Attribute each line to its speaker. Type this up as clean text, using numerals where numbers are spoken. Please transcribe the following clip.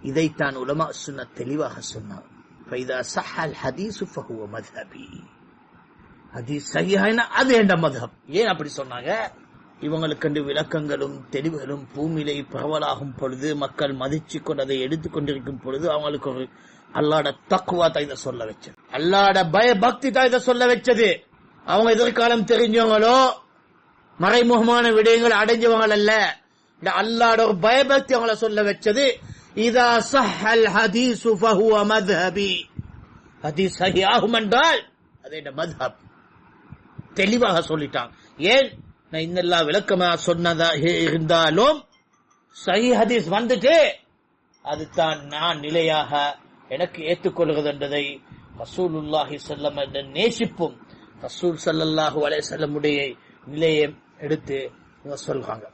Speaker 1: இதைத்தான் உலமா சுன்னத் தெளிவாக சொன்னார். ஃபைதா ஸஹல் ஹதீஸு ஃபஹுவ மذஹபி. ஹதீஸ் சஹீஹானா அது என்ற மذஹப். ஏன் அப்படி சொன்னாங்க? இவங்களுக்கு விளக்கங்களும் தெளிவுகளும் பூமியிலே பரவலாகும் பொழுது, மக்கள் மதிச்சு கொண்டு அதை எடுத்துக்கொண்டிருக்கும் பொழுது, அவங்களுக்கு ஒரு அல்லாஹ்வுடைய தக்வா தான் இதை சொல்ல வச்சது, அல்லாஹ்வுடைய பயபக்தி தான் இதை சொல்ல வச்சது. அவங்க எதிர்காலம் தெரிஞ்சவங்களோ மறைமுகமான விடயங்கள் அடைஞ்சவங்க அல்ல. இந்த அல்லாஹ்வுடைய ஒரு பயபக்தி அவங்களை சொல்ல வச்சது. இதா ஸஹல் ஹதீஸு ஃபஹுவ மذஹபி. ஹதீஸ் சஹீஹாகும் என்றால் அது என்ற மذஹப். தெளிவாக சொல்லிட்டாங்க. ஏன்? நான் இன்னெல்லாம் விளக்கமா சொன்னதா இருந்தாலும் சஹீஹ் ஹதீஸ் வந்துட்டு அதுதான் நான் நிலையாக எனக்கு ஏற்றுக்கொள்கிறது என்றதை ரசூலுல்லாஹி ஸல்லல்லாஹு அலைஹி வஸல்லம் நேசிப்பும் ரசூல் ஸல்லல்லாஹு அலைஹி வஸல்லம் உடைய நிலையை எடுத்து சொல்றாங்க.